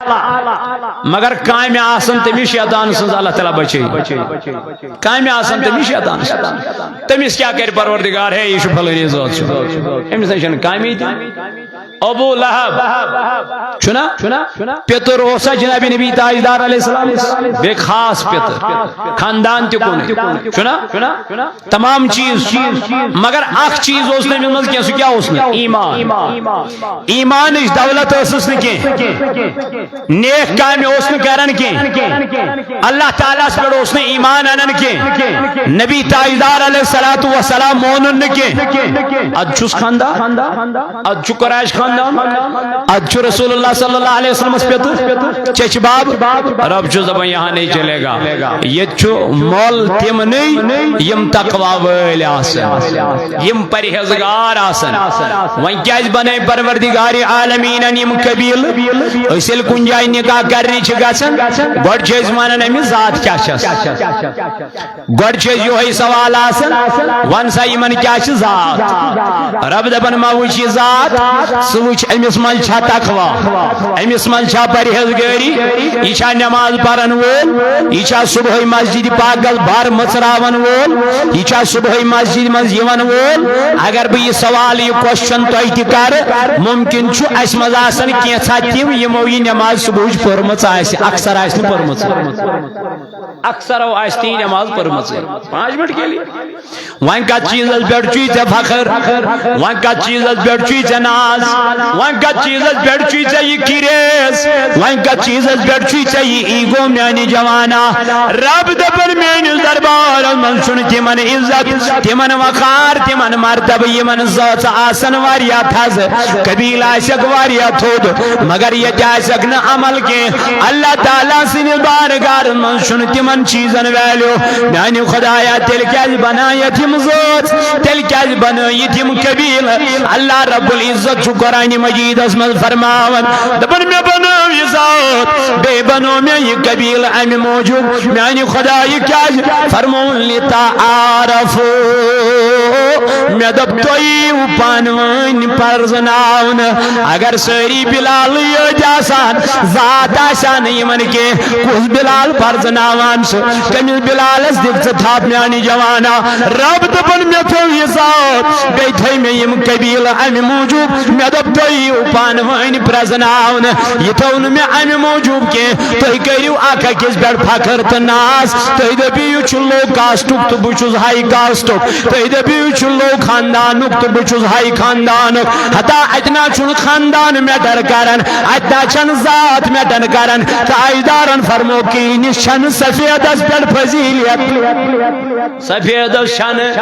مگر کامہ آسن تمس شیطان سن اللہ تعالیٰ بچے کامہ آسن تمس شیطان تمس کیا کر پروردگار ہے یہ فلانی ذات امس نش کامی ابو لہب چھنا پتر اوسا جناب نبی تاجدار علیہ السلام بے خاص پتر خاندان تکون چھنا تمام چیز مگر اخ چیز اس نے من کیا سو کیا اس نے ایمان اس دولت اس نے کی نیک کام اس نے کرن کی اللہ تعالیٰ سے بڑھ اس نے ایمان انن کی نبی تاجدار علیہ الصلوۃ والسلام مونن کی اجس خاندان اج قریش خاندان اج رسول اللہ صلی اللہ علیہ وسلم پتر چچ باب رب جو زبان یہاں نہیں چلے گا یہ چھو مول تم نہیں یم تقوی ویل آسن یم پرہیزگار آسن وہیں کیا بنے پروردگار عالمین یم قبیل اسل کن جائے نکاح کرنی چھ گژھن گۄڈٕ چھِ أسۍ ونان أمِس ذات کیٛاہ چھس گۄڈٕ چھِ أسۍ یِہوٚے سوال آسان ون سا یِمن کیٛاہ چھِ ذات رب دپان ما وٕچھ یہِ ذات ژٕ وٕچھ أمِس منٛز چھا تقوی أمِس منٛز چھا پرہیزگٲری یہِ چھا نٮ۪ماز پرن وول یہِ چھا صبحٲے مسجد پاگل بار مژراون وول یہِ چھا صبحٲے مسجد منٛز یِوان وول اگر بہٕ یہِ سوال یہِ کوسچن تۄہہِ تہِ کرٕ ممکن چھُ اَسہِ منٛز آسان کینٛژھا تِم یِمو یہِ نٮ۪ماز صبحٕچ پٔرمٕژ آسہِ اکثر آسہِ نہٕ پٔرمٕژ اکثرو آسہِ تی نٮ۪ماز پٔرمٕژ 5 منٹ کے لیے وۄنۍ کتھ چیٖزس پٮ۪ٹھ چھُے ژےٚ فخر وۄنۍ کتھ چیٖزس پٮ۪ٹھ چھُے ژےٚ ناز وۄنۍ کتھ چیٖزس پٮ۪ٹھ چھُے ژےٚ یہِ کریز وۄنۍ کتھ چیٖزس پٮ۪ٹھ چھُے ژےٚ یہِ ایگو میانہِ جوانا رب دپان میٲنِس دربارس منٛز چھُنہٕ تِمن عزت تِمن وقار تِمن مرتبہٕ یِمن زٲژ آسن واریاہ تھز قبیل آسٮ۪کھ واریاہ تھوٚد مگر ییٚتہِ آسٮ۪کھ نہٕ عمل کینٛہہ اللہ تعالیٰ سٕنٛدِس بارگاہس منٛز چھُنہٕ تِمن چیٖزن ویلیوٗ میانہِ خۄدایا تیٚلہِ کیازِ بنایتھ یِم زٲژ تیٚلہِ کیازِ بنٲیِتھ یِم قبیل اللہ رب العزت چھُ قرآنِ مجیدس منٛز فرماوان دپان مےٚ بنٲو یہِ ذات بیٚیہِ بنوو مےٚ یہِ قبیل امہِ موٗجوٗب میانہِ خۄدا یہِ کیازِ فرمووُن لِتعارفوٗ مےٚ دوٚپ تُہۍ یِیِو پانہٕ ؤنۍ پرزناونہٕ اگر سٲری بِلالٕے یٲتۍ آسان ذات آسہِ نہٕ یِمن کینٛہہ کُس بِلال پرزناوان چھُ کٔمِس بِلالس دِکھ ژٕ تھپھ میانہِ جوانا رب دپان مےٚ تھوٚو یہِ ذات بیٚیہِ تھٲے مےٚ یِم قبیٖلہٕ امہِ موٗجوٗب مےٚ دوٚپ تُہۍ یِیِو پانہٕ ؤنۍ پرزناونہٕ یہِ تھوٚو نہٕ مےٚ امہِ موٗجوٗب کینٛہہ تُہۍ کٔرِو اکھ أکِس پٮ۪ٹھ فخر تہٕ ناز تُہۍ دٔپِو یہِ چھُ لو کاسٹُک تہٕ بہٕ چھُس ہاے کاسٹُک تُہۍ دٔپِو یہِ چھُ لو خاندانُک تہٕ بہٕ چھُس ہاے خاندانُک ہتا اتہِ نہ چھُنہٕ خاندان میٹر کران اتہِ نہ چھنہٕ ذات میٹر کران تاجدارن فرمو کِہیٖنۍ چھنہٕ سفیدس پٮ۪ٹھ فضیٖلیت سفیدس چھنہٕ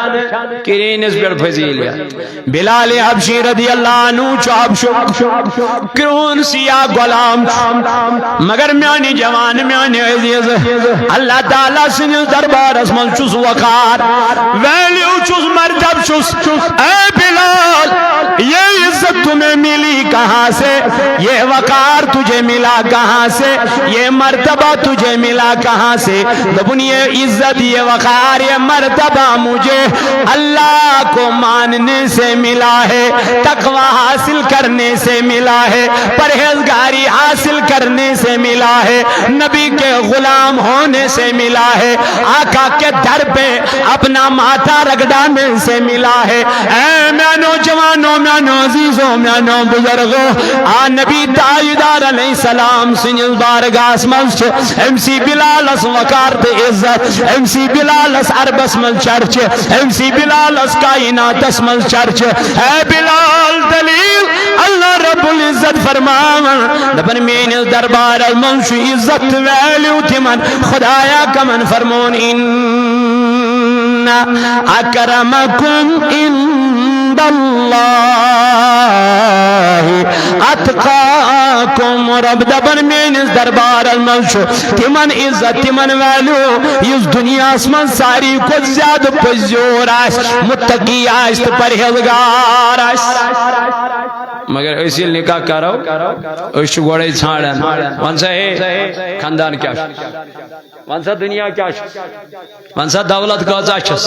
کرٛہنِس پٮ۪ٹھ فضیٖلیت بلال حبشی رضی اللہ عنہ چھُ حبشُک کرٛہُن سیاہ غلام چھُ مگر میانہِ جوان میانہِ عزیز اللہ تعالیٰ سٕنٛدِس دربارس منٛز چھُس وقار ویلیو چھُس مرتب چھُس اے بلال یہ عزت تمہیں ملی کہاں سے یہ وقار تجھے ملا کہاں سے یہ مرتبہ تجھے ملا کہاں سے دپن یہ عزت یہ وقار یہ مرتبہ مجھے اللہ کو ماننے سے ملا ہے تقوی حاصل کرنے سے ملا ہے پرہیزگاری حاصل کرنے سے ملا ہے نبی کے غلام ہونے سے ملا ہے آقا کے در پہ اپنا ماتھا رگڑانے سے ملا ہے اے میانو جوانو میانو عزیزو میانو بزرگو آ نبی تاجدار علیہ السلام سنجز بارگاس منز ایم سی بلالس وقار دے عزت ایم سی بلالس عربس منز چرچ ایم سی بلالس کائناتس منز چرچ اے بلال دلیل اللہ رب العزت فرماون دپن میانس دربار منز عزت ویلیو تمن خدایا کمن فرمون ان اکرمکم عند اللہ اتقاکم رب دپن میانس دربار منز تمن عزت تمن ویلیو اس دنیا من ساری کو زیادہ پزیور آس متقی آس تو پرہیزگار آس مگر اسی نکاح کرو اس گوڑے ژھانڈان ون سا ہے خاندان کیا ون سا دنیا کیا ون سا دولت کۭژاہ چھس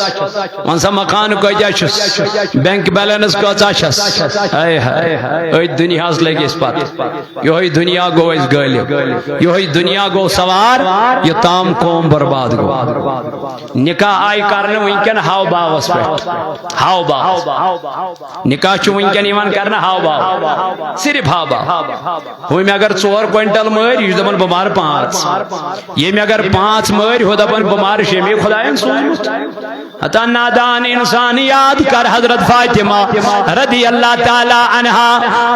ون سا مکان کۭتیاہ چھس بینک بیلنس کۭژاہ چھس ہائے ہائے أتھۍ دُنیاہس لگہِ أسۍ پتہٕ یہوے دنیا گو أسۍ غٲلب یہوے دنیا گو سوار یہ تام قوم برباد گو نکاح آئی کرنے ونکن ہاو باوس پہ ہاو باو نکاح چھُ ونکن یوان کرنے ہاو باو صرف ہاو باو ہوئی میں اگر 4 کوئنٹل مر یہ دپان بمار 5 یہ میں اگر 5 مر ہو دپان بمار 6 میں خدایان سوزمت حتی نادان انسان یاد کر حضرت فاطمہ رضی اللہ تعالی عنہا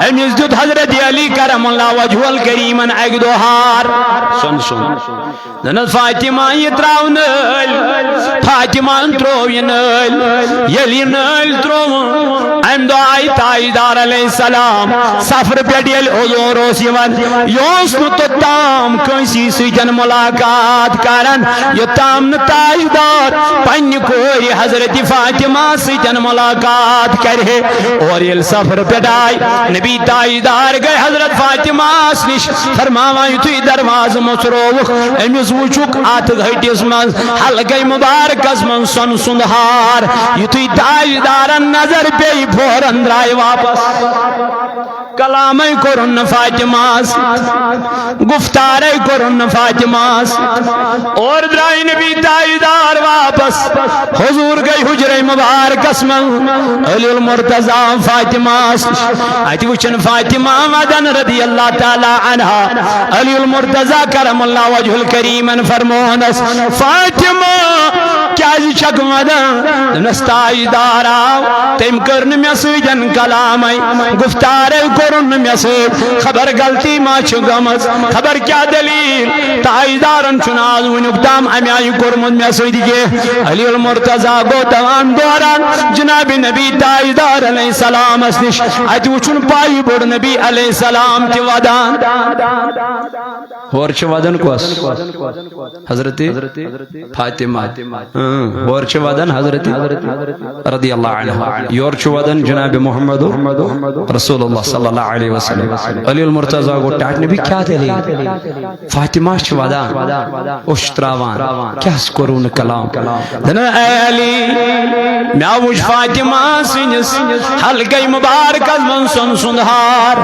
امیز دیت حضرت علی کرم اللہ وجہ الکریمن اگ دوہار سن دنت فاطمہ یہ تراو نل فاطمہ ترو یہ نل یلی نل ترو ام دو آئی تائیدار علیہ السلام سفر پیٹ یل حضور اوسیون یوس نو تو تام کنسی سجن ملاقات کرن یہ تام نتائیدار پنی کوری حضرت فاطمہ سجن ملاقات کرے اور یل سفر پیٹ آئی نبی تائیدار گئے حضرت فاطمہ سنش فرماوا یتوی درواز مسروخ امیز وچوک آت گھٹیس من حلقی مبارکس من سن سندہار یتوی تائیدارن نظر پی فورن درائی واپس کلامی کرن فاطماس گفتاری کرن فاطماس اور درائی نبی تائیدار واپس حضور گئی حجر مبارکس من علی المرتضی فاطماس آتی وچن فاطمہ مدن رضی اللہ تعالی عنہ علی المرتضی کرم اللہ وجہ الکریمن فرمونس فاطمہ کیا جی شک مدن نستائی داراو تیم کرن میں سجن کلامی گفتارے کرن میں سج خبر غلطی ما چھگمز خبر کیا دلیل تائی دارن چناز ونکتام امیائی کرمن میں سج دیگے علی المرتضی گو دوان دوران جناب نبی تائی دار علیہ السلام اسنش آتی وچن پائی بڑ نبی علیہ السلام تی ودان ورچ ودن کو اس حضرت فاطمہ ورچ ودن حضرت رضی اللہ عنہ یورچ ودن جناب محمد رسول اللہ صلی اللہ علیہ وسلم علی المرتضی کو ٹاٹ نبی کیا دلی فاطمہ چ ودان اشتراوان کیا کرون کلام دن اے علی میں وچ فاطمہ سنس حلقہ مبارک من سن سندہار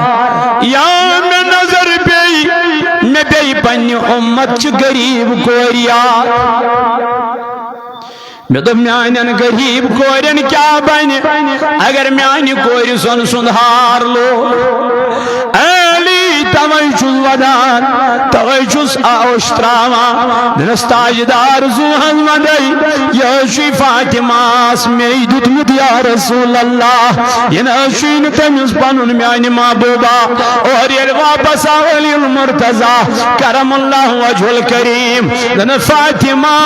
یا میں نظر پی میں بی پنی امت چ غریب کوریا میں تو میانن غریب کورین کیا بنی اگر میانی کوری سن سندہار لو علی توئی چھس ودان توئی چھس آوشتراوان دنس تاجدار زوہن ودائی یشوی فاطماس میں دتمت یا رسول اللہ یہ نشوین تمیز پنن میانی محبوبہ اور یہ واپس علی المرتضی کرم اللہ وجہ الکریم دنس فاطمہ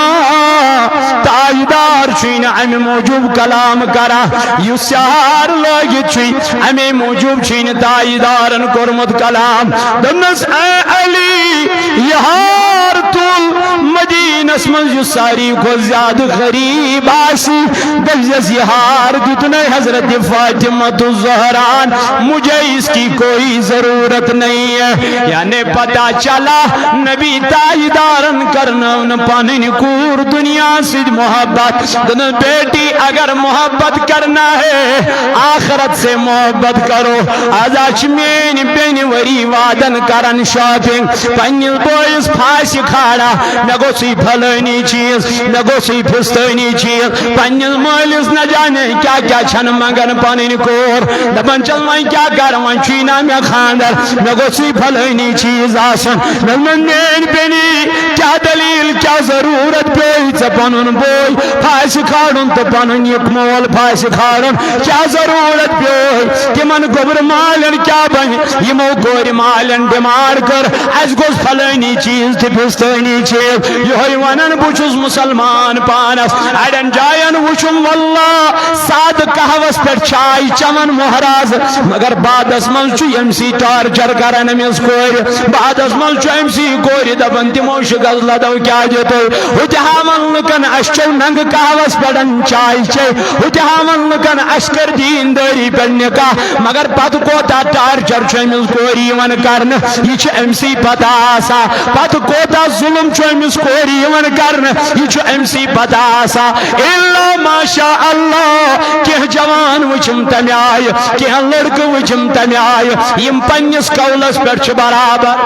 تاجدار چھوین امی موجوب کلام کرا یو سیار لوگی چھوین امی موجوب چھوین تاجدارن کرمت کلام دنس اے علی یہار تول مدینس من جو ساری کو زیادہ غریب آسی دلجس یہار دتنے حضرت فاطمہ الزہران مجھے اس کی کوئی ضرورت نہیں ہے یعنی پتا چلا نبی تاجدارن کرنا پانین کور دنیا سے محبت دن بیٹی اگر محبت کرنا ہے آخرت سے محبت کرو آزاچ مین بین وری وادن کرن شاپنگ پنیل بوئیس پھاسی کھاڑا نگو سی پھلانی چیز نگو سی پھستانی چیز پنیل مولیس نہ جانے کیا کیا چھن مگن پانین کور دبن چل میں کیا کرون چینا میں خاندر نگو سی پھلانی چیز آسن ملمن مین بینی کیا دلیل کیا ضرورت پیچ پنن بوئی پھاسی کھاڑن تو پنن یک مول پھاسی کھاڑن کیا ضرورت پیچ کہ من گبر مالن کیا بنی یہ مو گوری مالن بیمار کر از گوز پھلانی چیز تی پھستانی چیز یہ ہوئی ونن بچس مسلمان پانس اڑن جائن وچم واللہ ساد کہوس پر چائے چمن مہراز مگر بعد اسمل چو یم سی ٹارچر کرن امس کور بعد اسمل چو یم سی کور دپن تمو شکل لدو کیا جتو ہتہامن لکن اشچو ننگ کہوس پڑن چائے چے ہتہامن لکن اشکر دین داری پر نکاح مگر پت کوتا ٹارچر چو امس کور یون کرن یہ ام سی پتہ آسا پت کوتا ظلم چو امس کور یون کرن یہ ام سی پتہ آسا الا ماشاء اللہ کہ جوان وچم تمہ آئے کہ لڑک وچم تمہ آئے یم پنس قولس پر برابر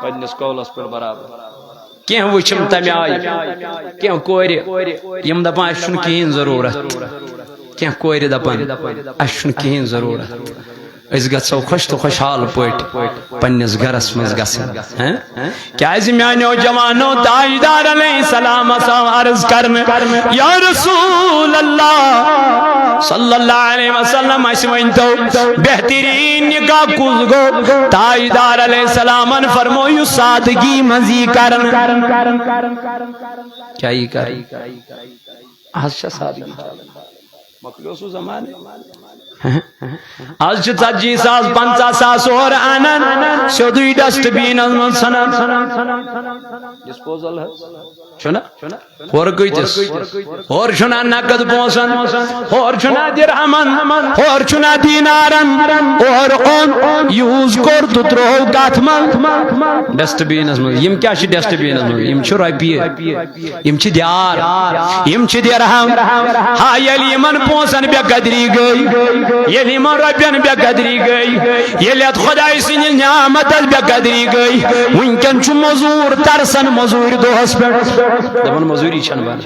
پنس قولس پر برابر کی وچم تمہ آئے کی کور یم دپان اس کہین ضرورت کی کور دپان اس کہین ضرورت اس گژھو خوش تو خوشحال پٹ پنس گرس مز گژھن کیاز میانو جوانو تاجدار علیہ السلام عرض کرن یا رسول اللہ صلی اللہ علیہ وسلم اس ونتو بہترین نکاح کس گو تاجدار علیہ السلام فرمویو سادگی مزی کرن کیا یہ کرن آج سادگی مخلوص زمانے آج 40,000 50,000 اور آنن سیدھی ڈسٹ بین من سنن ڈسپوزل ہے چھنا اور کیتس اور چھنا نقد پونسن اور چھنا درہمن اور چھنا دینارن اور اون یوز کور تو ترو کاتمن ڈسٹ بین من یم کیا چھ ڈسٹ بین من یم چھ رۄپیہِ یم چھ دیار یم چھ درہم ہا یلی من پونسن بے قدری گئی یلی من رۄپین بے قدری گئی یلی ات خدای سٕنٛدِ نعمت بے قدری گئی ونکن چھ مزور ترسن مزور دۄہس پٮ۪ٹھ دپن مزوری چھن بن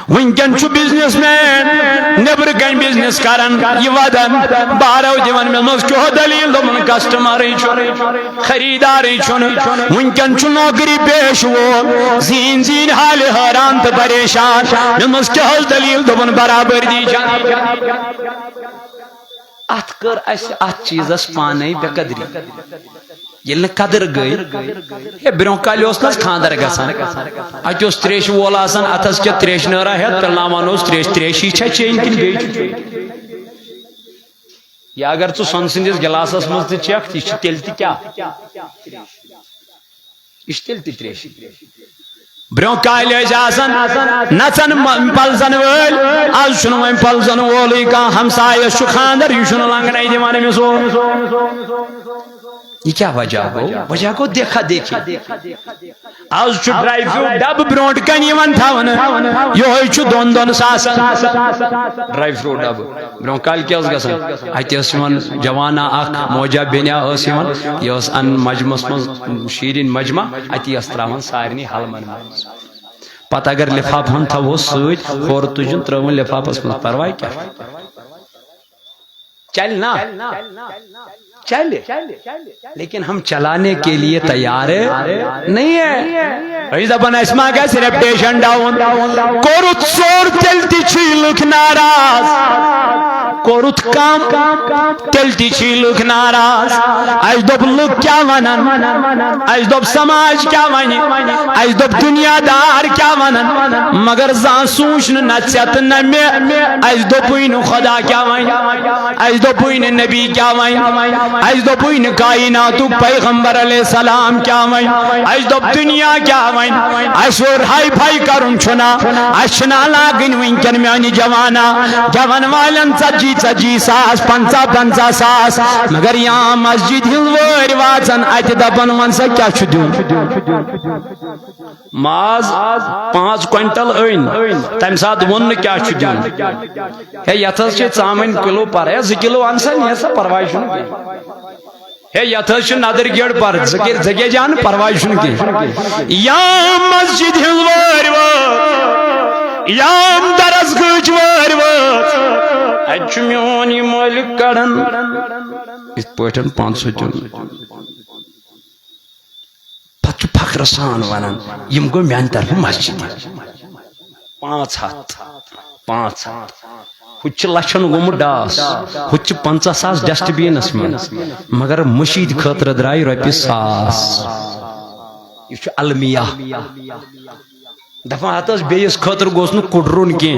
ونکن چھ بزنس مین نبر کن بزنس کرن یہ ودن بارو دیون مز کیو دلیل دمن کسٹمر خریدار چھن ونکن چھ نوکری پیش وول زین زین حال حیران تو پریشان مز کیو دلیل دمن برابر دی جان ات کر اس ات چیزس پانے بے قدری یل قدر گئی ہے برو کال اس خاندر گسان ات تریش وول آسان اتس کے تریش نارا ہے ترلامان تریش تریشی چھ چین کن بیچ یا اگر تو سن سندس گلاسس مز چیک یہ تیل تہ کیا یہ تیل تہ تریش برو کال آسان نچن پلزن ول آج چھ وی پلزن وول کھانا ہمسایس خاندر یہ لنگنے دان امس یہ کیا وجہ گو وجہ گو دیکھا دیکھی آج چھ ڈرائی فروٹ ڈب برونٹ کن یوان تھاون یہ چھ دون دون ساس ڈرائی فروٹ ڈب برون کال کیا اس گسن ات یوان جوانا اخ موجا بینیا اس یوان یہ ان مجمس من شیرین مجمع ات یس تراون سارنی حلمن پتہ اگر لفاف ہن تھو سۭتۍ خور تجن ترون لفافس من پرواہ کیا چل نا چل لیکن ہم چلانے کے لیے تیار نہیں ہے دپان اسما گھس ریپٹیشن ڈاؤن کورت سور تیل تہ چھ لُکھ ناراض کورت کام تیل تہ چھ لُکھ ناراض اس دپ لُکھ کیا ونن اس دپ سماج کیا ونہ اس دپ دنیا دار کیا ونن مگر زان سوچ نہ ژت نہ مے اس دپوی نہ خدا کیا ون اس دپوی نہ نبی کیا ون اس دپوی نہ کائنات پیغمبر علیہ السلام کیا ون اس دپ دنیا کیا ون اس اور ہائی پھائی کرن چھنا اس چھنا لاگن ونکن میانی جوانا جوان والن 40 ساس 50 ساس مگر یہاں مسجد ہلوار واچن ات دپن ون سا کیا چھ دیون ماز 5 کوئنٹل این تم سات ون کیا چھ دیون ہے یتھس چھ ژامن کلو پر ہے 2 کلو انسا نہیں سا پرواہ چھن ہے یتھس چھ نادر گیڑ پر زگے جان پرواہ چھن کی یا مسجد ہلوار یا درس گچ وار اچ میون یہ مالک کڑن اس پٹن 500 دیون پتہ فخر سان ونان یم گو میان طرف مسجد 5 ہچ لچھن گوم ڈاس ہچ 50,000 ڈسٹ بینس من مگر مشید خاطر درائی رۄپیہِ 1,000 یہ المیہ دپان ہتس بیس خاطر گوس نا کڑرن کی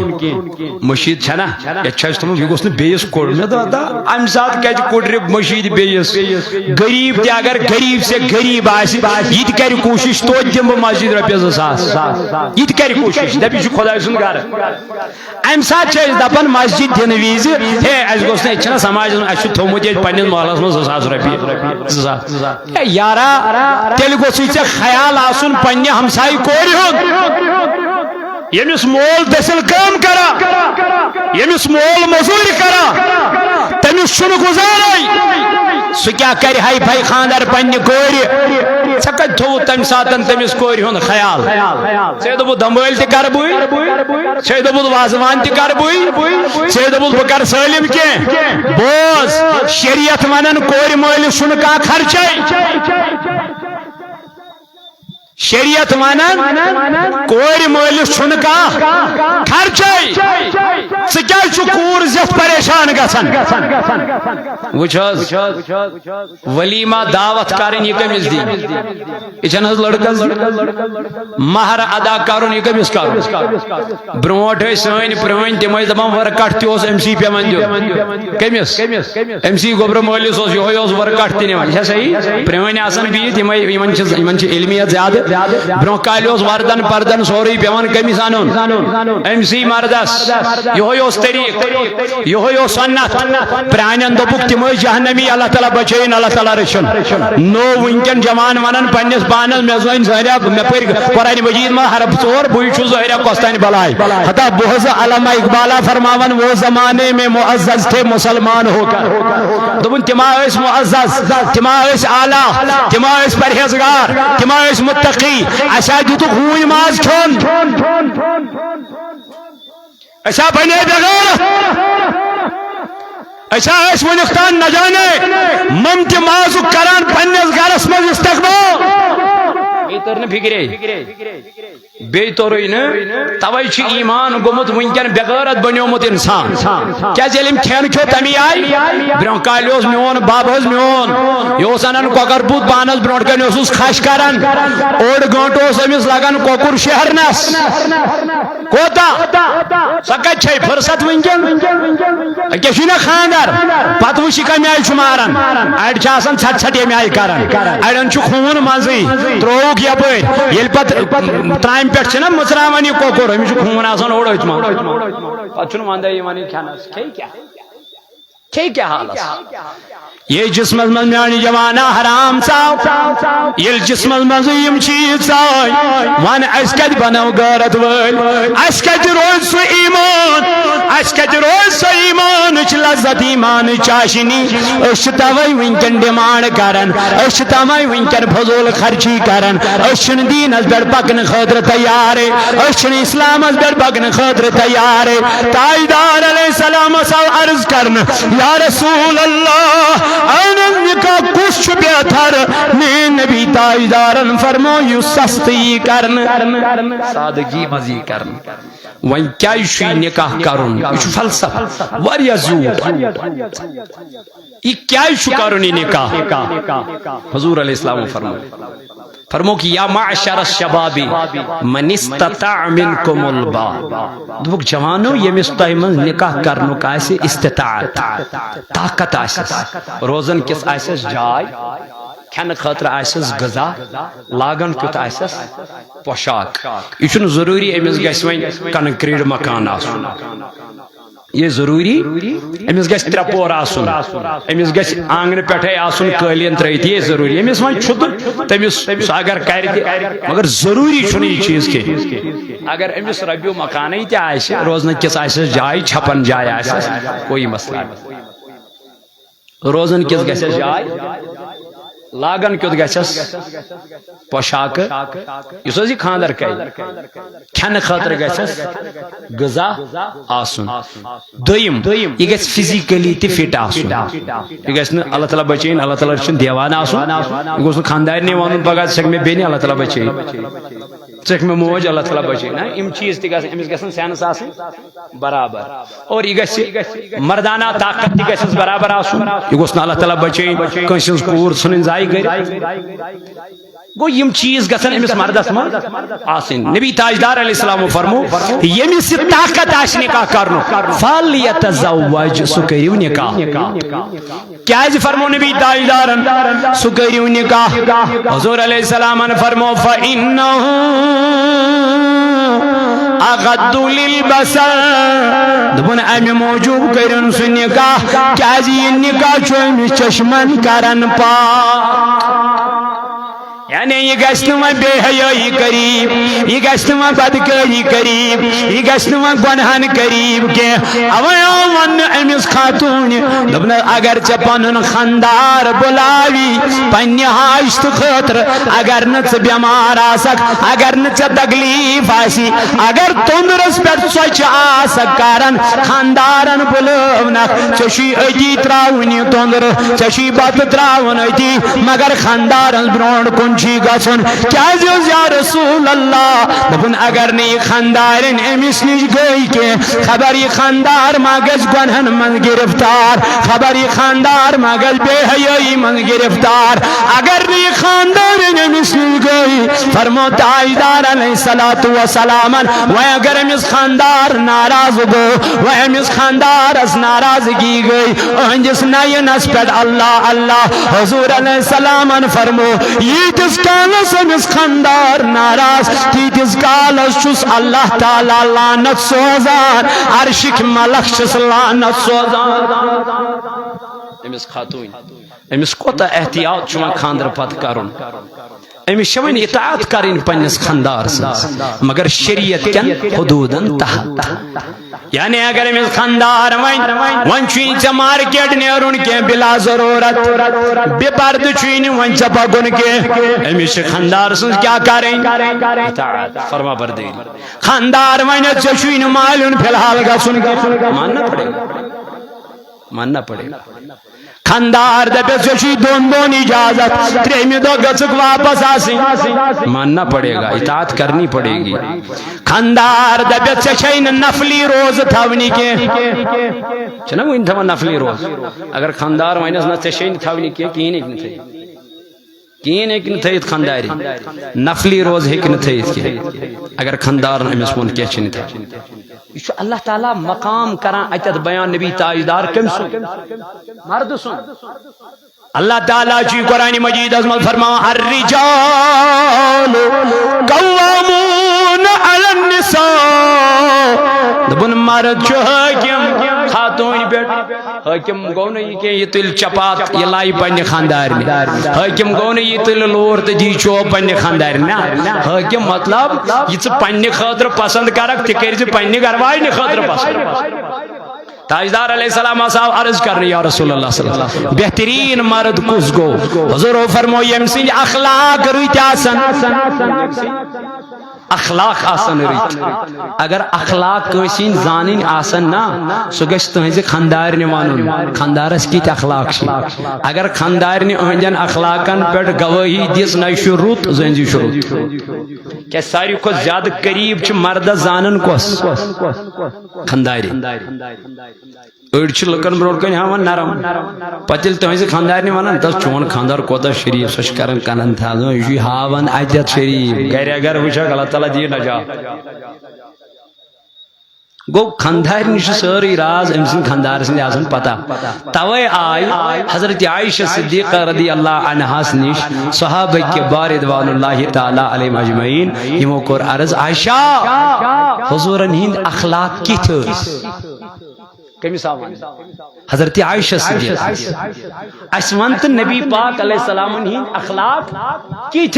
مشید چھنا یہ تم یہ گوس نا بیس کڑ مے دا ام سات کیا کڑر مشید بیس غریب تہ اگر غریب سے غریب آس یہ کر کوشش تو دم بہ مسجد رۄپیس 2000 یہ کر کوشش دپ یہ خدائے سن گھر ام سات دپان مسجد دن وز ہے اس گوس نا یہ سماج اس تھومت یہ پنس محلس من 2000 رۄپیہ یارا تیل گوس ژے خیال آسن پنہ ہمسائی کورِ ہُنٛد یمس مول دسل کام کرا یمس مول مزور کرا تمس چھن گزارے سہ کیا کر ہائی پھائی خاندار پنہ کور ژے کتہ تھو تمہ ساتن تمس کور ہند خیال ژے دوپ دمبل تہ کر بے ژے دوپ وازوان تہ کر بے ژے دوپ بہ کر سالم کی بوز شریعت ونن کور مالس چھن کانٛہہ خرچے شریعت ونان کور مالس چھن کانٛہہ خرچے ژٕ کیازِ چھُکھ کوٗر زِتھ پریشان گژھان وٕچھ حظ ولیمہ دعوت کرٕنۍ یہِ کٔمِس دِنۍ یہِ چھنہٕ حظ لڑکس مہر ادا کرُن یہِ کٔمِس کرُن برونٛٹھ ٲسۍ سٲنۍ پرٛٲنۍ تِم ٲسۍ دپان ورکٹ تہِ اوس أمۍ سی پیوان دیُن کٔمِس أمۍ سی گوٚبرٕ مٲلِس اوس یِہوے اوس ورکٹ تہِ نِوان یہِ چھا صحیح پرٛٲنۍ آسان بِہِتھ یِمن چھِ علمیت زیادٕ برو کال وردن پردن سوری پیوان کمس ان ام سی مردس یہ طریق یہ سنت پران دپک تم جہنمی اللہ تعالیٰ بچین اللہ تعالیٰ رچن نو ونکن جوان ونان پنس پانس مے زن ظاہرہ مے پر قرآن مجید میں حرف ژور بھئی چھُ ظاہرہ کوستان بلائے حتا بہز علامہ اقبالہ فرماون وہ زمانے میں معزز تھے مسلمان ہو کر دپن تما ٲسۍ معزز تما ٲسۍ اعلیٰ تما ٲسۍ پرہیزگار تما ٲسۍ متقی اچھا دتک ہوئی ماز کھون اچھا بنے بغیر اچھا اس ونختان نہ جانے ممت ماز کران پنس گرس مز استقبال بیتر فکرے بی توری توے ایمان گومت ونکن بغیرت بنیومت انسان کیا علم کھین کھو تمی آئی برو کال میون بب حض میون یہ انان کۄکر بوت پانس برو کن خش کران اوڑ گنٹ امس لگان کۄکُر شہرنس کوتا سہ کتھ فرست ونکن کیا نا خاندر پتہ وچ کمہ آئی ماران اڑ ژھٹ ژھٹ یمہ آئی کران اڑن خون مزے تروک یپر یل پتہ ترام پہ مچراوان یہ کۄکُر امس خون آسان اوڑ اتھ من پتہ وندے یوان کھینس کھے کیا حالس یہ جسمس من میانی جوانا حرام ثاو یل جسمس من یم چیز ثائی وان اس کت بنو غیرت ول اس کت روز سو ایمان اس کت روز سو ایمان اچ لذت ایمان چاشنی اس توئی ونکن ڈیمانڈ کرن اس توئی ونکن فضول خرچی کرن اس دین از بڑ پکن خاطر تیار اس اسلام از بڑ پکن خاطر تیار تاجدار علیہ السلام سو عرض کرن یا رسول اللہ نکاح کچھ بہتر میں نبی تاجدارن فرمو یو سستی کرن سادگی مزی کرن وین کیا یہ نکاح کرن یہ فلسفہ واریاہ زور یہ کیا کرن یہ نکاح حضور علیہ السلام فرمو کہ یا معشر الشباب من استطاع منکم الباء دبک جوانو یمس تہ من نکاح کرنک آسہ استطاعت طاقت آسس روزن کس آسس جائے کھین خاطر آسس غذا لاگن کت آسس پوشاک یہ ضروری امس گژھِ وۄنۍ کنکریٹ مکان آسن یہ ضروری امس گژھِ ترٛےٚ پور آسن امس گژھِ آنگن پٮ۪ٹھے آسن قٲلیٖن ترٲیِتھ یہ ضروری امس وۄنۍ چھُ تہٕ تٔمِس سُہ اگر کرِ تہِ مگر ضروری چھُنہٕ یہِ چیٖز کینٛہہ اگر امس رۄپیو مکانٕے تہِ آسہِ روزنہٕ کِس آسٮ۪س جاے چھپن جاے آسٮ۪س کوئی مسئلہ روزن کِس گژھٮ۪س جاے لاگن کیُتھ گژھٮ۪س پوشاک یُس حظ یہِ خاندر کرِ کھٮ۪نہٕ خٲطرٕ گژھٮ۪س غذا آسُن دوٚیِم یہِ گژھِ فِزِکلی تہِ فِٹ آسُن یہِ گژھِ نہٕ اللہ تعالیٰ بچٲیِن اللہ تعالیٰ چھُنہٕ دیوان آسُن یہِ گوٚژھ نہٕ خاندارنٕے وَنُن پگاہ ژٕ چھکھ مےٚ بیٚنہِ اللہ تعالیٰ بچٲیِن چک میں موج اللہ تعالیٰ بچے نا ام چیز تھی امس گژھن سینس آسن برابر اور یہ گژھِ مردانہ طاقت تھی گژھس برابر آسن یہ گوٚژھ نہٕ اللہ تعالیٰ بچے کٲنٛسہِ ہٕنٛز کوٗر ژھٕنٕنۍ ضایع کٔرِتھ گو یم چیز گژھن امس مردس من آسن نبی تاجدار علیہ السلام فرمو یمس یہ طاقت آس نکاح کرنو فلیتزوج سہ کٔرِو نکاح کیاز فرمو نبی تاجدارن سہ کٔرِو نکاح حضور علیہ السلام فرمو فإنه اغض للبصر دپن امہ موجوب کرن سہ نکاح کیاز یہ نکاح چھ امس چشمن کرن پاک یعنی یہ گژھِ نہٕ وۄنۍ بے حیٲیی قریب یہ گژھِ نہٕ وۄنۍ بدکٲری قریب یہ گژھِ نہٕ وۄنۍ گۄنہن قریب کینٛہہ اوے آو وننہٕ أمِس خاتوٗنہِ دوٚپنس اگر ژےٚ پنُن خاندار بُلاوی پننہِ حاجتہٕ خٲطرٕ اگر نہٕ ژٕ بٮ۪مار آسکھ اگر نہٕ ژےٚ تکلیٖف آسی اگر توٚنٛدرس پٮ۪ٹھ ژۄچہِ آسکھ کران خاندارن بُلٲونکھ ژےٚ چھُے أتی ترٛاوُن یہِ توٚنٛدرٕ ژےٚ چھُے بتہٕ ترٛاوُن أتی مگر خاندارن برونٛٹھ کُن گھن کیاز یا رسول اللہ دپن اگر نی خاندارن امس نش گئی کی خبر یہ خاندار ما گز گنہن من گرفتار خبر یہ خاندار ما گز بے حیائی من گرفتار اگر نی خاندارن امس نش گئی فرمو تاجدار علیہ الصلوۃ والسلام و اگر امس خاندار ناراض گو و امس خاندار اس ناراضگی گئی اہندس نینس پہ اللہ اللہ حضور علیہ السلام فرمو یہ کالس امس خاندار ناراض تیتس کالس چھس اللہ تعالی لعنت سوزان عرشک ملک چھس لعنت سوزان امس خاتون امس کوتا احتیاط چھوان خاندر پت کرن امس شوین اطاعت کرن پنس خاندار مگر شریعت کن حدودن تحت یعنی اگر امس خاندار ون چھ ژے مارکیٹ نیرن کی بلا ضرورت بے پرد چھ ون ژے پکن کی امس خاندار سن کیا کریں اطاعت فرما برداری خاندار ون ژے چھ مالن فی الحال گژھن ماننا پڑے خاندار دپے ژے دون دون اجازت تریمہ دہ گھک واپس آسن ماننا پڑے گا اطاعت کرنی پڑے گی خاندار دپے ژے نفلی روز تھونی کی چھنا ون تھوان نفلی روز اگر خاندار ونس نا ژے تھونی کی کہین ہیکہ نہ تھیت خاندار نفلی روز ہیکہ نہ تھیت کی اگر خاندار امس ون کی چھ یہ اللہ تعالیٰ مقام کران اتت بیان نبی تاجدار کم سن مرد سن اللہ تعالیٰ چی قرآن مجید عظمت فرما الرجال قوامون علی النساء دبن مرد چھ حاکم خاتون بیٹ حاکم گو نہ یہ کہ یہ تل چپات یہ لائی پنہ خاندار میں حاکم گو نہ یہ تل لور تو دی چو پنہ خاندار نا حاکم مطلب یہ پنہ خاطر پسند کرک تہ کر پنہ گھر والے خاطر پسند تاجدار علیہ السلام صاحب عرض کرنے یا رسول اللہ صلی اللہ علیہ وسلم بہترین مرد کس گو حضور فرمو یم سن اخلاق رت آسن اخلاق آسن رت اگر اخلاق کسین زانن آسن نا سو گژھِ تہنزِ خاندارنہِ ونُن خاندارس کِتھ اخلاق چھ اگر خاندارنہِ أہندٮ۪ن اخلاقن پٮ۪ٹھ گوٲہی دِژ نہ یہِ چھُ رُت زٲنۍ زِ یہِ چھُ رُت کیٛازِ ساروی کھۄتہٕ زیادٕ قریٖب چھِ مردس زانن کۄس خاندارِ أڑۍ چھِ لُکن برونٛٹھ کَنۍ ہاوان نرم پتہٕ ییٚلہِ تُہنزِ خاندارنہِ ونان دس چون خاندار کوتاہ شریٖف سۄ چھِ کران کنن تھل یہِ چھُ ہاوان اتٮ۪تھ شریٖف گرِ اگر وٕچھکھ اللہ تعالیٰ دِیہِ نجات گو خاندار نش ساری راز ام سن خاندار سن آسان پتہ توے آئی حضرت عائشہ صدیقہ رضی اللہ عنہا نش صحابہ کبار رضوان اللہ تعالی علیہم اجمعین یمو کور عرض عائشہ حضورن ہند اخلاق کتھ کمس آوان حضرت عائشہ صدیقہ اس ونت نبی پاک علیہ السلام ہند اخلاق کتھ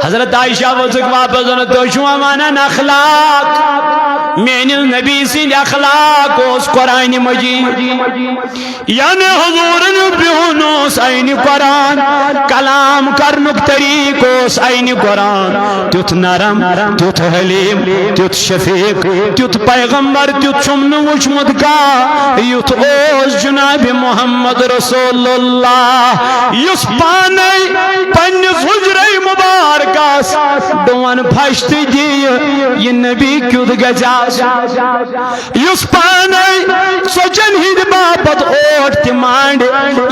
حضرت عائشہ وزک واپس تو چھو وانان اخلاق میان نبی سند اخلاق اس قرآن مجید یعنی حضورن بہن اس عین قرآن کلام کرنک طریق اس عین قرآن تیت نرم تیت حلیم تیت شفیق تیت پیغمبر تیت چمن وچمت کا یت اوس جناب محمد رسول اللہ یس پانے پنس حجرے مبارکہ آس ڈون پھش تہ دی یہ نبی کیُتھ گژھِ آسُن یُس پانے سوچن ہند باپت اوٹ تہ مانڈ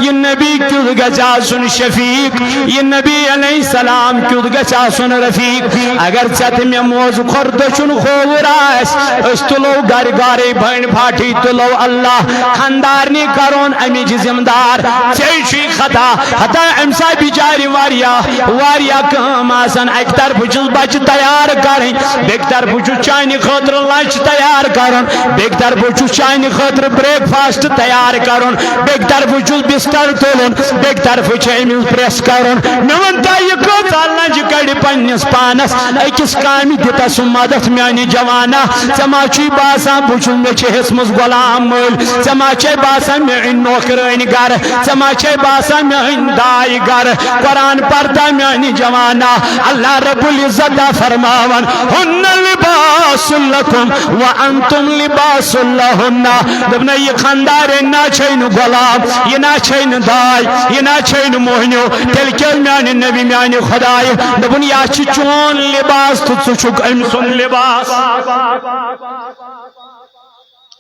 یہ نبی کیُتھ گژھِ آسُن شفیق یہ نبی علیہ السلام کیُتھ گژھِ آسُن رفیق اگر ژےٚ تہ مےٚ موزٕ کھۄر دٔچھُن کھووُر آسہِ أسۍ تُلو گرِ گارے بٔنۍ پھاٹھی تُلو اللہ خاندارنی کرون امِچ ذمہ دار ژےٚ چھُے خطا ہتا امہِ ساتہٕ بِچارِ واریاہ کٲم آسان اکہِ طرفہٕ چھُس بچہِ تیار کرٕنۍ بیٚکہِ طرفہٕ چھُس چانہِ خٲطرٕ لنچ تیار کرُن بیٚکہِ طرفہٕ چھُس چانہِ خٲطرٕ بریک فاسٹ تیار کرُن بیٚکہِ طرفہٕ چھُس بستر تُلُن بیٚکہِ طرفہٕ چھُ أمِس پریس کرُن مےٚ ون تۄہہِ یہِ کۭژاہ لنجہِ کڑِ پننِس پانس أکِس کامہِ دِتس سُہ مدد میانہِ جوانا ژےٚ ما چھُے باسان بہٕ چھُس مےٚ چھِ ہیٚژمٕژ غلام مٲلۍ ژےٚ ما چھے باسان مےٚ أنۍ نوکرٲنۍ گرٕ ژےٚ ما چھے باسان مےٚ أنۍ داے گرٕ قرآن پرتا میانہِ جوانا اللہ رب العزت فرماون ہن لباس لکم وانتم لباس لہن دپنا یہ خاندار نہ چھے نہٕ غلام یہ نہ چھے نہٕ داے یہ نہ چھے نہٕ موہنیو تیٚلہِ کیٛاہ میانہِ نبی میانہِ خدایہِ دوٚپُن یہِ چھُ چون لباس تہٕ ژٕ چھُکھ أمۍ سُنٛد لباس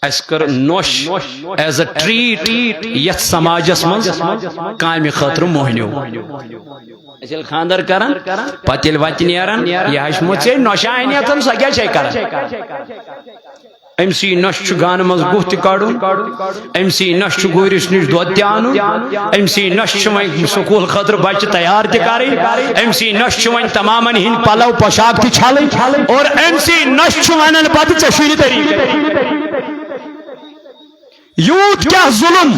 اس کر نوش ایز اے ٹریٹ یتھ سماجس مز کامہِ خٲطرٕ موہنیو أسۍ ییٚلہِ خاندر کران پتہٕ ییٚلہِ وتہِ نیران یہِ ہشمُت ژےٚ نۄشانیتن سۄ کیٛاہ چھے کران أمسٕے نۄش چھُ گانہٕ منٛز گُہہ تہِ کڑُن أمسٕے نۄش چھُ گوٗرِس نِش دۄد تہِ اَنُن أمسٕے نۄش چھُ وۄنۍ سکوٗل خٲطرٕ بچہِ تیار تہِ کرٕنۍ أمسٕے نۄش چھُ وۄنۍ تمامن ہٕنٛدۍ پلو پۄشاک تہِ چھلٕنۍ اور أمسٕے نۄش چھُ ونان پتہٕ ژےٚ چھُے نہٕ طریٖقہٕ یوٗت کیٛاہ ظُلم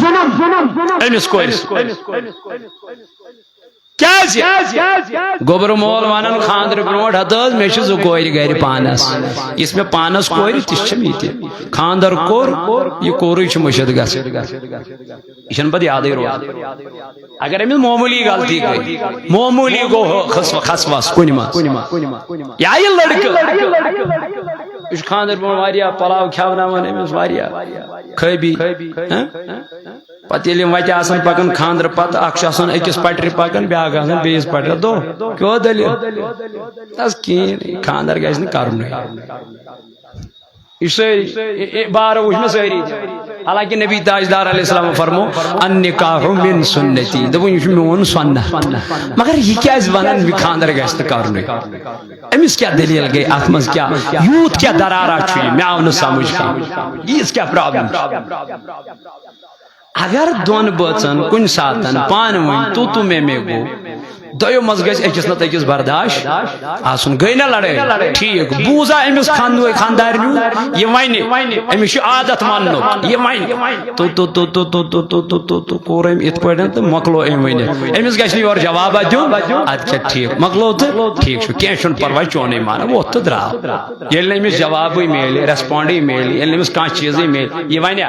أمِس کورِس کیٛازِ گوٚبرٕ مول ونان خاندرٕ برونٛٹھ ہتہٕ حظ مےٚ چھِ 2 کورِ گرِ پانس یُس مےٚ پانس کورِ تہِ چھم یِتہِ خاندر کوٚر یہِ کورُے چھُ مٔشِد گژھان یہِ چھنہٕ پتہٕ یادٕے روزان اگر أمِس معموٗلی غلطی گٔے معموٗلی گوٚو خسوس کُنہِ منٛز یا یہِ لڑکہٕ یہِ چھُ خاندر برونٛٹھ واریاہ پلاو کھٮ۪وناوان أمِس واریاہ خٲبی پتہٕ ییٚلہِ یِم وتہِ آسان پکان خاندر پتہٕ اکھ چھُ آسان أکِس پٹرِ پکان بیٛاکھ آسان بیٚیِس پٹرِ دوہ کیٛاہ دٔلیٖل تس کِہیٖنۍ خاندر گژھِ نہٕ کرنُے یہ ساری بار وچ میں ساری حالانکہ نبی تاجدار علیہ السلام فرمو النکاح من سنتی دپو یہ میون سنت مگر یہ کیا ونان خاندر گژھِ نہٕ کرنُے امس کیا دلیل گئی اتھ منٛز کیا یوٗت کیا درارا چھُ یہِ مےٚ آو نہٕ سمجھ کانٛہہ ییٖژ کیا پرابلم اگر دون بٲژن کُنہِ ساتن پانہٕ ؤنۍ تو میں گوٚو دۄیو منٛز گژھِ أکِس نتہٕ أکِس برداشت آسُن گٔے نا لڑٲے ٹھیٖک بوٗزا أمِس خاندارنیو یہِ وَنہِ أمِس چھُ عادت وننُک یہِ وَنہِ تو کوٚر أمۍ یِتھ پٲٹھۍ تہٕ مۄکلو أمۍ ؤنِتھ أمِس گژھِ نہٕ یورٕ جوابا دیُن اَدٕ کیٛاہ ٹھیٖک مۄکلو تہٕ ٹھیٖک چھُ کیٚنٛہہ چھُنہٕ پرواے چونُے مانو ووٚتھ تہٕ درٛاو ییٚلہِ نہٕ أمِس جوابٕے میلہِ ریسپونڈٕے میلہِ ییٚلہِ نہٕ أمِس کانٛہہ چیٖزٕے میلہِ یہِ وَنیا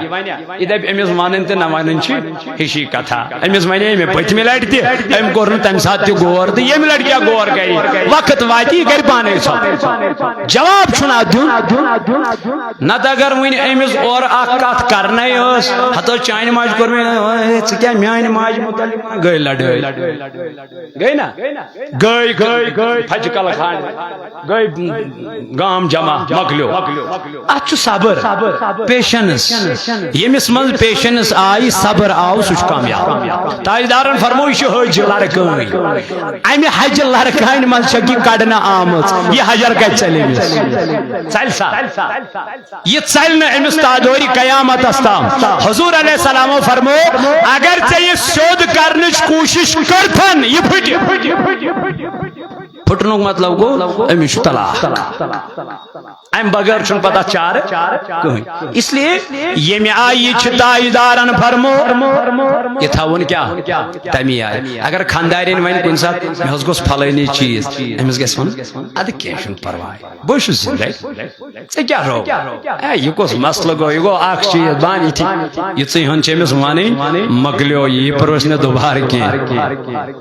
یہِ دَپہِ أمِس وَنٕنۍ تہٕ نہ وَنٕنۍ چھِ ہِشی کتھا أمِس وَنے مےٚ پٔتمہِ لٹہِ تہِ أمۍ کوٚر نہٕ تَمہِ ساتہٕ تہِ غور تہٕ ییٚمہِ لٹہِ کیٛاہ غور کرِ وقت واتہِ یہِ کرِ پانے ژھۄپہٕ جواب چھُنہٕ اتھ دیُن نتہٕ اگر وۄنۍ أمِس اورٕ اکھ کتھ کرنے ٲس ہتو چانہِ ماجہِ کوٚر مےٚ ژٕ کیٛاہ میانہِ ماجہِ متعلق گٔے لڑٲے گٔے نا گٔے پھچہِ کلہٕ کھانڈ گٔے گام جمع مۄکلیو اتھ چھُ صبر پیشنس ییٚمِس منٛز پیشنس آیہِ صبر آو سُہ چھُ کامیاب تاجدارن فرمو یہِ چھُ حجہِ لڑکٲنۍ امہِ حجہِ لڑکانہِ منٛز چھکھ یہِ کڑنہٕ آمٕژ یہِ حجر کتہِ ژلہِ أمِس ژلہِ سا یہِ ژلہِ نہٕ أمِس تادورِ قیامتس تام حضور علیہ السلامو فرمو اگر ژےٚ یہِ سیوٚد کرنٕچ کوٗشش کٔرتھن یہِ پھٕٹہِ پھٹنُک مطلب گوٚو أمِس چھُ طلاق امہِ بغٲر چھُنہٕ پتہ چارٕ کٕہٕنۍ اس لیے ییٚمہِ آیہِ یہِ چھِ تاجدارن فرمو یہِ تھاوُن کیٛاہ تمی آیہِ اگر خاندارٮ۪ن وَنہِ کُنہِ ساتہٕ مےٚ حظ گوٚژھ فلٲنی چیٖز أمِس گژھِ وَنُن اَدٕ کیٚنٛہہ چھُنہٕ پرواے بہٕ چھُس زِندَے ژےٚ کیٛاہ رو یہِ کُس مسلہٕ گوٚو یہِ گوٚو اکھ چیٖز بان یِتھی یِژٕے ہُنٛد چھِ أمِس وَنٕنۍ مۄکلیو یہِ پرٛوژھ نہٕ دُبارٕ کیٚنٛہہ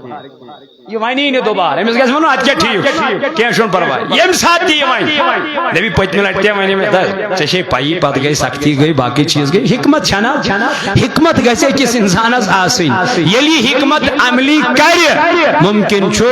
یہ وانی نے دوبارہ امس گژھِ ونُن اتھ کیٛاہ ٹھیٖک کینٛہہ چھُنہٕ پرواے ییٚمہِ ساتہٕ تہِ یہِ وَنہِ دَپہِ پٔتمہِ لٹہِ تہِ وَنے مےٚ ژےٚ چھے پَیی پتہٕ گٔے سختی گٔے باقٕے چیٖز گٔے حکمت چھنا حکمت گژھِ أکِس اِنسانس آسٕنۍ ییٚلہِ یہِ حکمت عملی کرِ ممکن چھُ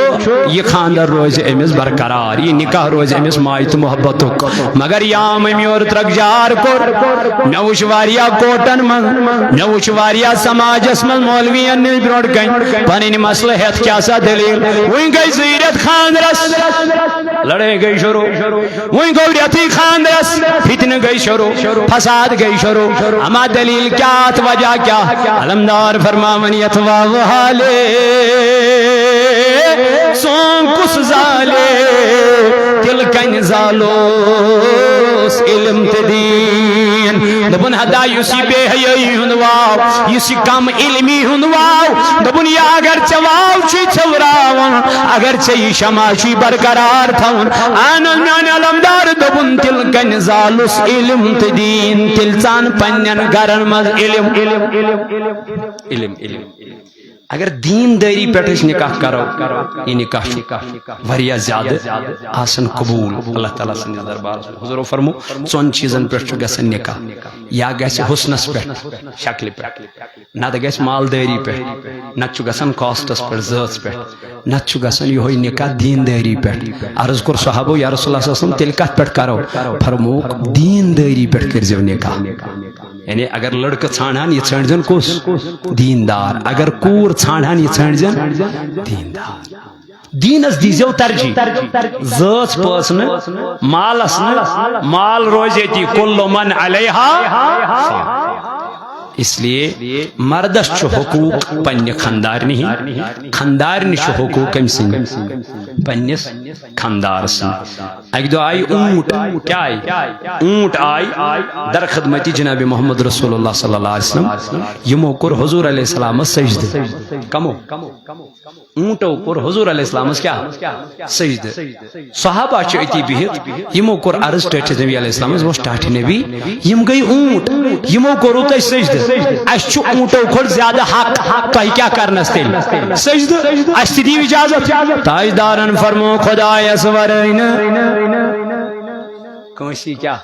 یہِ خاندر روزِ أمِس برقرار یہِ نکاح روزِ أمِس ماے تہٕ محبتُک مگر یام أمۍ یورٕ ترٛکجار کوٚر مےٚ وٕچھ واریاہ کوٹن منٛز مےٚ وٕچھ واریاہ سماجس منٛز مولوین نِش برونٛٹھ کنہِ پنٕنۍ مسلہٕ ہٮ۪تھ کیٛاہ سا دٔلیٖل وۄنۍ گٔے 2 رٮ۪تھ خاندرس لڑٲے گٔے شروع وۄنۍ گوٚو رٮ۪تھٕے خاندرس فتنہٕ گٔے شروع فساد گٔے شروع اما دلیٖل کیٛاہ اَتھ وجہ کیٛاہ علمدار فرماون یتھ واو حالے سون کُس زالے تِل کنہِ زالوس علم تہٕ دیٖن دوٚپُن ہدا یُس یہِ بے حیٲیی ہُنٛد واو یُس یہِ کم علمی ہُنٛد واو دوٚپُن یہِ اگر ژےٚ واو چھُے ژھٮ۪وراوُن اگر ژےٚ یہِ شمع چھُے برقرار تھاوُن اہن حظ میانہِ علمدار دوٚپُن تِل کنہِ زالُس علم تہٕ دیٖن تیٚلہِ ژان پننٮ۪ن گرن منٛز علم اگر دینداری پٮ۪ٹھ أسۍ نکاح کرو یہِ نکاح چھُ واریاہ زیادٕ آسان قبوٗل اللہ تعالیٰ سٕنٛدِس دربارس منٛز حضورو فرمو 2 چیٖزن پٮ۪ٹھ چھُ گژھان نکاح یا گژھِ حسنس پٮ۪ٹھ شکلہِ پٮ۪ٹھ نتہٕ گژھِ مالدٲری پٮ۪ٹھ نتہٕ چھُ گژھان کاسٹس پٮ۪ٹھ ذٲژ پٮ۪ٹھ نتہٕ چھُ گژھان یِہوے نکاح دیندٲری پٮ۪ٹھ عرض کوٚر صحابو یا رسول اللہ صلی اللہ علیہ وسلم تیٚلہِ کتھ پٮ۪ٹھ کرو فرمووُکھ دیندٲری پٮ۪ٹھ کٔرۍزیو نکاح یعنی اگر لڑکہٕ ژھانڈہن یہِ ژھٲنڈزن کُس دیندار اگر کوٗر ژھانڈہن یہِ ژھٲنڈزن دیندار دیٖنس دیٖزیو ترجیح ذٲژ پٲژ نہٕ مالس نہٕ مال روزِ ییٚتی کُلُ من علیہا اس لیے مردس چھُ حقوٗق پننہِ خاندارنہِ ہِنٛدۍ خاندارنہِ چھُ حقوٗق أمۍ سٕنٛدۍ پننِس خاندار سٕنٛدۍ اکہِ دۄہ آیہِ اوٗنٹ کیٛاہ آیہِ اوٗنٹ آیہِ در خدمتی جناب محمد رسول اللہ صلی اللہ علیہ وسلم یِمو کوٚر حضوٗر علیہ السلامس سجدٕ کمو اوٗنٹو کوٚر حضوٗر علیہ السلامس کیٛاہ سجدٕ صحابہ چھِ أتی بِہِتھ یِمو کوٚر عرض ٹٲٹھِس نبی علیہ السلامس ووٚنُس ٹاٹھہِ نبی یِم گٔے اوٗنٹ یِمو کوٚروٕ تۄہہِ سجدٕ اسہِ چھُ اوٗنٹو کھۄتہٕ زیادٕ حق تۄہہِ کیٛاہ کرنس تیٚلہِ سجدٕ اسہِ تہِ دِیِو اِجازت تاجدارن فرمو خۄدایس ورٲے نہٕ کٲنٛسی کیٛاہ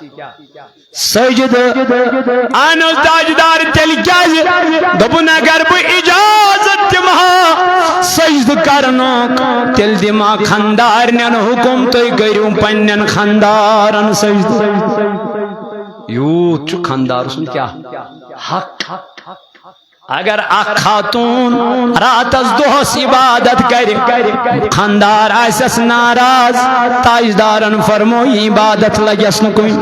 سجدٕ اہن حظ تاجدار تیٚلہِ کیٛازِ دوٚپُن اگر بہٕ اِجازت دِمہا سجدٕ کرنُک تیٚلہِ دِما خاندارنٮ۪ن حُکم تُہۍ کٔرِو پننٮ۪ن خاندارن سجدٕ یوٗت چھُ خاندار سُنٛد کیٛاہ حق اگر اکھ خاتون راتس دۄہس عبادت کرِ خاندار آسٮ۪س ناراض تاجدارن فرمو یہِ عبادت لگٮ۪س نہٕ کُنہِ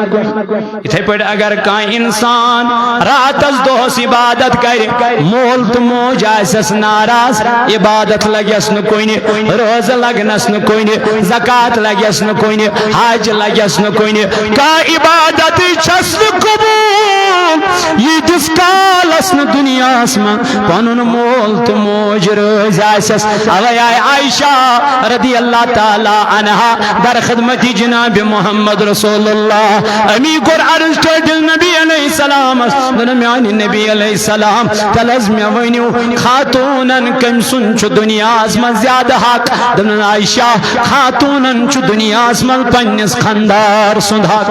یِتھے پٲٹھۍ اگر کانٛہہ انسان راتس دۄہس عبادت کرِ مول تہٕ موج آسٮ۪س ناراض عبادت لگٮ۪س نہٕ کُنہِ روزٕ لگنس نہٕ کُنہِ زکات لگٮ۪س نہٕ کُنہِ حج لگٮ۪س نہٕ کُنہِ کانٛہہ عبادت چھس نہٕ قبوٗل ییٖتِس کالس نہٕ دُنیاہس پنن مول تو موج روز آسس اوے آئے عائشہ رضی اللہ تعالی عنہا در خدمتی جناب محمد رسول اللہ امی کور عرض ٹھٹل نبی علیہ السلام میانی نبی علیہ السلام تلز میں ونیو خاتونن کم سن چھ دنیا من زیادہ حق دن عائشہ خاتونن چھ دنیا من پنس خاندار سند حق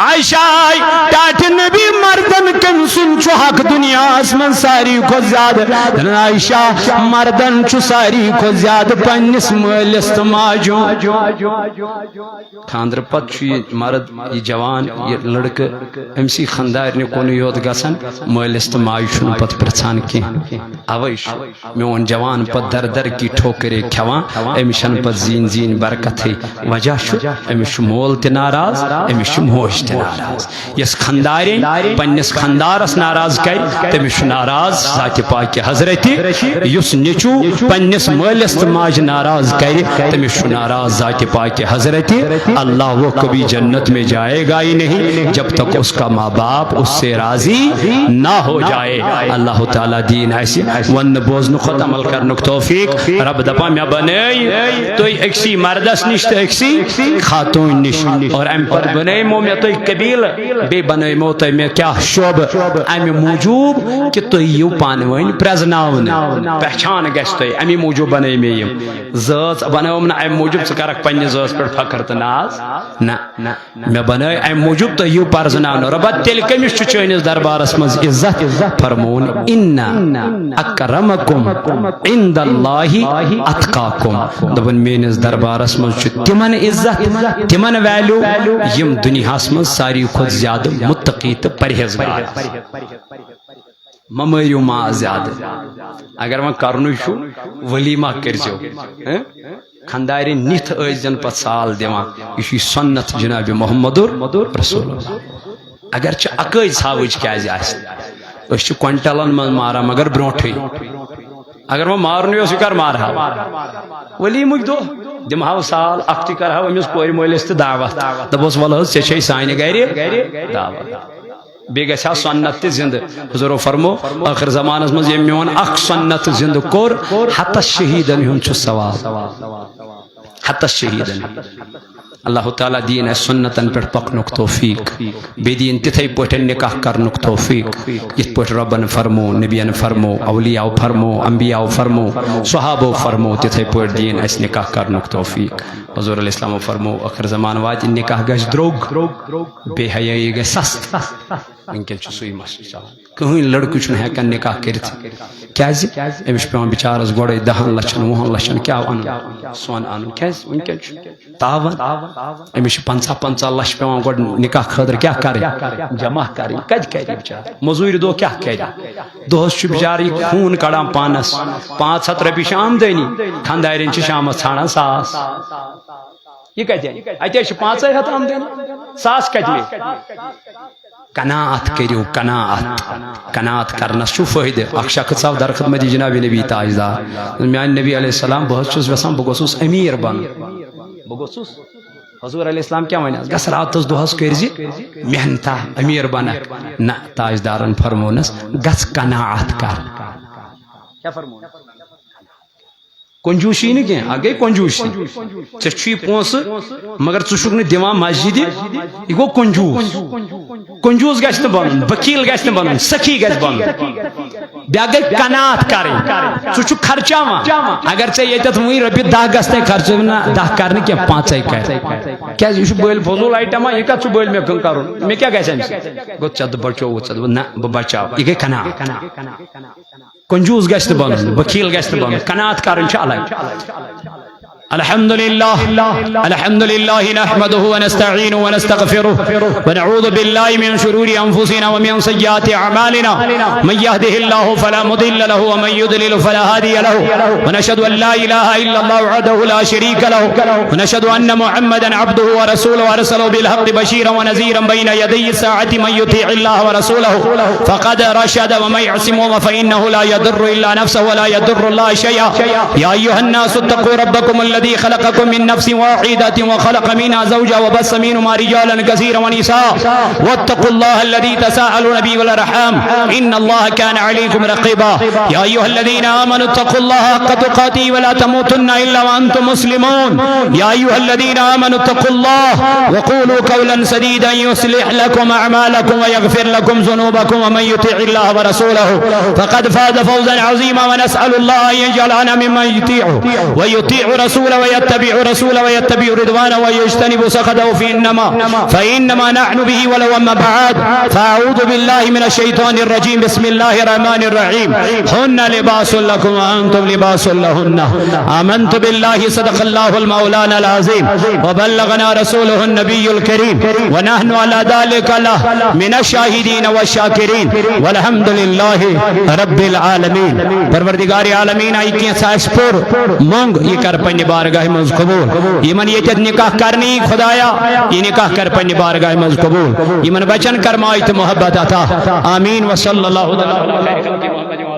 عائشہ ٹاٹ نبی مردن کم سن چھ حق دنیا من ساری کو زیادہ عائشہ مردن چھ ساری کو زیادہ پنس مالس تو ماجو خاندر پت مرد یہ جوان یہ لڑکہ امسی خاندار نے کون یوت گسن مالس تو ماج چھن پت پرژھان کی اویش میون جوان پت در در کی ٹھوکرے کھوان امشن پت زین زین برکت ہے وجہ چھ امش مول تہ ناراض امش موج تہ ناراض یس خاندار پنس خاندارس ناراض کر تمس ناراض ذات پاک حضرت یس نیچو پنس مالس تو ماج ناراض کر تمس ناراض ذات پاک حضرت اللہ وہ کبھی جنت میں جائے گا ہی نہیں جب تک اس کا ماں باپ اس سے راضی نہ ہو جائے اللہ تعالیٰ دین ایسی ون بوزن خود عمل کرنک توفیق رب دپا میں بنائی تو اکسی مردس نش تو اکسی خاتون نش اور ام پر بنائی مو میں تو قبیل بے بنو تہ میں کیا شعب امہ موجوب کہ تھی یو پان ون پرزناون پہچان گھس تہ امی موجوب بنائی میں یم ذات بنوم نا امہ موجوب ثہ کرک پنہ ذات پہ فخر تو ناز نہ میں بنائی امہ موجوب تہ یو پرزناون ربت تیل کمس چانس دربارس مز عزت فرمون ان اکرمکم عند اللہ اتقاکم دپن میانس دربارس مز تمن عزت تمن ویلو یم دنیاس مز ساری کھت زیادہ متقی تو پرہیزگار ممریو ما زیادہ اگر وہاں کرنو چھو ولیمہ کرزو خانداری نتھ ٲسۍزن پت سال دیوان یہ سنت جناب محمد رسول اگرچہ اکٲے ژھاوٕج کیازِ آسہِ أسۍ چھِ کوینٹلن منٛز ماران مگر برونٹھٕے اگر وہ مارنی یوس یہ کر مارہا ولیمک دو دمہو سال اخ تہ کرہو امس کورِ مٲلِس تہ دعوت دپوس ول حظ ژےٚ چھے سانہِ گرِ دعوت بیٚیہِ گژھِ ہا سنت تہ زندٕ حضورو فرمو ٲخر زمانس منٛز ییٚمۍ میون اکھ سنت زندٕ کوٚر ہتس شہیدن ہُنٛد چھُ ثواب ہتس شہیدن اللہ تعالیٰ دین اس سنتن پر پکنک توفیق بے دین تتھے پوٹھن نکاح کرنک توفیق جت پوٹ ربن فرمو نبیان فرمو اولیاء فرمو انبیاء فرمو صحابہ فرمو تتھے پوٹ دین اس نکاح کرنک توفیق حضور علیہ السلام فرمو آخر زمان وات نکاح گژھِ درٛوگ بے حیائی گژھِ سست ونکیٚن چھُ سُے مسلہٕ چلان کٕہٕنۍ لڑکہٕ چھُنہٕ ہٮ۪کان نکاح کٔرِتھ کیازِ أمِس چھُ پیوان بِچارس گۄڈے 10 لچھن 20 لچھن کیاہ انُن سۄن انُن کیازِ ونکیٚن چھُ تاون أمِس چھِ 50 لچھ پیوان گۄڈٕ نکاح خٲطرٕ کیاہ کرٕنۍ جمع کرٕنۍ کتہِ کرِ بِچار موٚزوٗرِ دۄہ کیاہ کرِ دۄہس چھُ بِچارٕ یہِ خوٗن کڑان پانس 500 رۄپیہِ چھِ آمدنی خاندارٮ۪ن چھِ شامس ژھانڈان 100 یہ کتہِ اتہِ چھِ 500 آمدنی 100 کتہِ قناعت کریو قناعت کرنس چھُ فٲیدٕ اکھ شخص آو در خدمتی جناب نبی تاجدار میانہِ نبی علیہ السلام بہٕ حظ چھُس یژھان بہٕ گوٚژھُس امیر بنُن بہٕ گوٚژھُس حضور علیہ السلام کیا ونس گژھ راتس دۄہس کٔرزِ محنتا امیر بنکھ نہ تاجدارن فرمونس گژھ قناعت کر کیا فرمون کنجوسی نہ کی گئی کنجوسی ژےٚ چھُے پونٛسہٕ مگر ژٕ چھُکھ نہٕ دِوان مسجدِ یہِ گوٚو کنجوٗس گژھِ نہٕ بنُن بخیل گژھِ نہٕ بنُن سخی گژھِ بنُن بیٛاکھ گٔے قناعت کرٕنۍ ژٕ چھُکھ خرچاوان اگر ژےٚ ییٚتٮ۪تھ وٕنۍ رۄپیہِ 10 گژھنے خرچہٕ نہ 10 کر نہٕ کینٛہہ 5 کر کیازِ یہِ چھُ بٔلۍ فضوٗل آیٹما یہِ کتھ چھُ بٔلۍ مےٚ کرُن مےٚ کیاہ گژھِ امہِ سۭتۍ گوٚو ژےٚ بچووُتھ ژٕ نہ بہٕ بچاو یہِ گٔے قناعت کنجوٗس گژھِ نہٕ بنُن بخیل گژھِ نہٕ بنُن قناعت کرٕنۍ چھِ الگ الحمد لله نحمده ونستعينه ونستغفره ونعوذ بالله من شرور أنفسنا ومن سيئات أعمالنا من يهده الله فلا مضل له ومن يضلل فلا هادي له ونشهد أن لا إله إلا الله وحده لا شريك له ونشهد أن محمدا عبده ورسوله أرسله بالحق بشيرا ونذيرا بين يدي الساعة من يطيع الله ورسوله فقد رشد ومن يعصمه فإنه لا يضر إلا نفسه ولا يضر الله شيئا يا أيها الناس اتقوا ربكم الذي خلقكم من نفس واحدة وخلق منها زوجها وبث منهما رجالا كثيرا ونساء واتقوا الله الذي تساءلون به والأرحام إن الله كان عليكم رقيبا يا أيها الذين آمنوا اتقوا الله حق تقاته ولا تموتن إلا وأنتم مسلمون يا أيها الذين آمنوا اتقوا الله وقولوا قولا سديدا يصلح لكم أعمالكم ويغفر لكم ذنوبكم ومن يطع الله ورسوله فقد فاز فوزا عظيما ونسأل الله أن يجعلنا ممن يطيعه ويطيع رسوله ويتبع رسوله ويتبع رضوانه ويجتنب سخطه فإنما نحن به ولو أما بعد فأعوذ بالله من الشيطان الرجيم بسم الله الرحمن الرحيم هن لباس لكم وأنتم لباس لهن آمنت بالله صدق الله المولانا العظيم وبلغنا رسوله النبي الكريم ونحن على ذلك له من الشاهدين والشاكرين والحمد لله رب العالمين پروردگار عالمین آئی کی ساسپور مونگ یہ کر پنی بارگاہ مز قبول یمن یتت نکاح کرنی خدایا یہ نکاح کر پنی بارگاہ مز قبول یمن بچن کرمائیت محبت عطا آمین وصلی اللہ علیہ وسلم